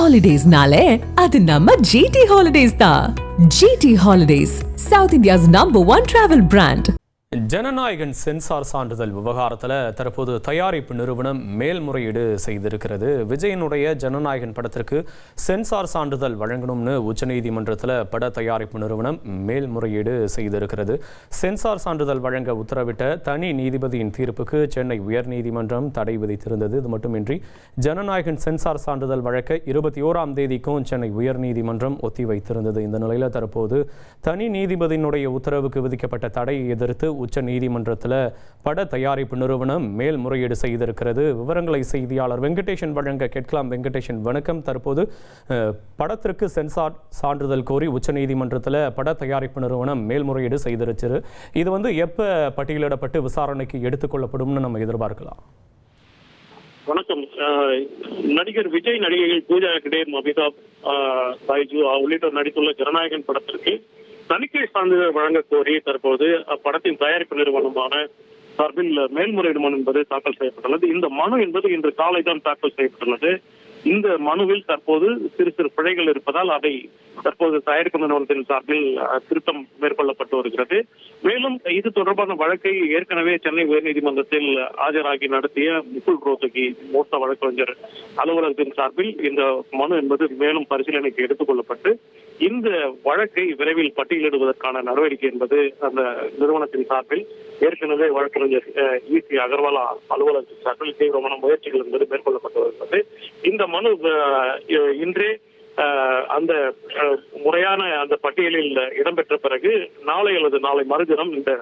Holidays-nale, அது நம்ம GT Holidays தான். GT Holidays, South India's #1 travel brand. Jananayagan censor சான்றிதழ் விவகாரத்தில் தற்போது தயாரிப்பு நிறுவனம் மேல்முறையீடு செய்திருக்கிறது. விஜயனுடைய ஜனநாயகன் படத்திற்கு சென்சார் சான்றிதழ் வழங்கணும்னு உச்சநீதிமன்றத்தில் பட தயாரிப்பு நிறுவனம் மேல்முறையீடு செய்திருக்கிறது. சென்சார் சான்றிதழ் வழங்க உத்தரவிட்ட தனி நீதிபதியின் தீர்ப்புக்கு சென்னை உயர்நீதிமன்றம் தடை விதித்திருந்தது. இது மட்டுமின்றி ஜனநாயகன் சென்சார் சான்றிதழ் வழக்க 21ஆம் தேதிக்கும் சென்னை உயர்நீதிமன்றம் ஒத்திவைத்திருந்தது. இந்த நிலையில் தற்போது தனி நீதிபதியினுடைய உத்தரவுக்கு விதிக்கப்பட்ட தடையை எதிர்த்து உச்ச நீதிமன்றத்தில் பட தயாரிப்பு நிறுவனம் மேல்முறையீடு செய்திருக்கிறது. விவரங்களை செய்தியாளர் வெங்கடேஷன் வழங்க கேட்கலாம். வெங்கடேஷன் வணக்கம். தற்போது படத்திற்கு சென்சார் சான்றிதழ் கோரி உச்ச நீதிமன்றத்தில் பட தயாரிப்பு நிறுவனம் மேல்முறையீடு செய்திருச்சு. இது எப்போ பட்டியலிடப்பட்டு விசாரணைக்கு எடுத்துக்கொள்ளப்படும்னு நம்ம எதிர்பார்க்கலாம்? வணக்கம். நடிகர் விஜய், நடிகைகள் பூஜா ஹெக்டே, அமிதாப் பைஜு உள்ளிட்டோர் நடித்துள்ள ஜனநாயகன் படத்திற்கு தணிக்கை சான்றிதழ் வழங்க கோரி தற்போது அப்படத்தின் தயாரிப்பு நிறுவனமான சார்பில் மேல்முறையீடு மனு என்பது தாக்கல் செய்யப்பட்டுள்ளது. இந்த மனு என்பது இன்று காலை தான் தாக்கல் செய்யப்பட்டுள்ளது. இந்த மனுவில் தற்போது சிறு சிறு பிழைகள் இருப்பதால் அதை தற்போது தயாரிப்பு நிறுவனத்தின் சார்பில் திருத்தம் மேற்கொள்ளப்பட்டு வருகிறது. மேலும் இது தொடர்பான வழக்கை ஏற்கனவே சென்னை உயர்நீதிமன்றத்தில் ஆஜராகி நடத்திய முகுல் ரோத்தகி மூத்த வழக்கறிஞர் அலுவலகத்தின் சார்பில் இந்த மனு என்பது மேலும் பரிசீலனைக்கு எடுத்துக் கொள்ளப்பட்டு இந்த வழக்கை விரைவில் பட்டியலிடுவதற்கான நடவடிக்கை என்பது அந்த நிறுவனத்தின் சார்பில் ஏற்கனவே வழக்கறிஞர் ஈசி அகர்வாலா அலுவலகத்தின் சார்பில் தீவிரமான முயற்சிகள் என்பது மேற்கொள்ளப்பட்டு வருகிறது. இந்த மனு இன்றே அந்த முறையான அந்த பட்டியலில் இடம்பெற்ற பிறகு நாளை அல்லது நாளை மறுதினம் இந்த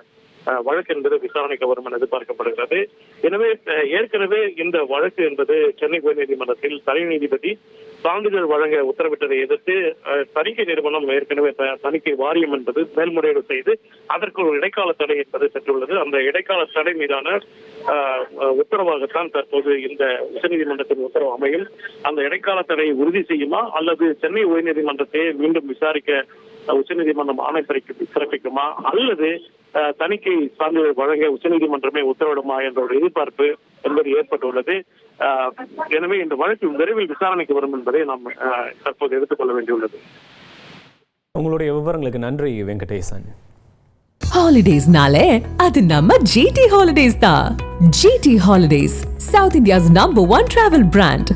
வழக்கு என்பது விசாரணைக்கு வரும் என எதிர்பார்க்கப்படுகிறது. எனவே ஏற்கனவே இந்த வழக்கு என்பது சென்னை உயர்நீதிமன்றத்தில் தனி நீதிபதி சான்றிதழ் வழங்க உத்தரவிட்டதை எதிர்த்து தணிக்கை நிறுவனம் ஏற்கனவே தணிக்கை வாரியம் என்பது மேல்முறையீடு செய்து அதற்கு ஒரு இடைக்கால தடை என்பது பெற்றுள்ளது. அந்த இடைக்கால தடை மீதான உத்தரவாகத்தான் தற்போது இந்த உச்சநீதிமன்றத்தின் உத்தரவு அமையும். அந்த இடைக்கால தடையை உறுதி செய்யுமா அல்லது சென்னை உயர்நீதிமன்றத்தை மீண்டும் விசாரிக்க உச்சநீதிமன்றம் ஆணை பிறப்பிக்குமா அல்லது தணிக்கை சான்றிதழ் வழங்க உச்சநீதிமன்றமே உத்தரவிடுமா என்ற ஒரு எதிர்பார்ப்பு என்பது ஏற்பட்டுள்ளது. எனவே இந்த வழக்கு விரைவில் விசாரணைக்கு வரும் என்பதை நாம் தற்போது எடுத்துக்கொள்ள வேண்டியுள்ளது. உங்களுடைய விவரங்களுக்கு நன்றி வெங்கடேசன். Holidays-nale, அது நம்ம GT Holidays தான். GT Holidays, South India's #1 travel brand.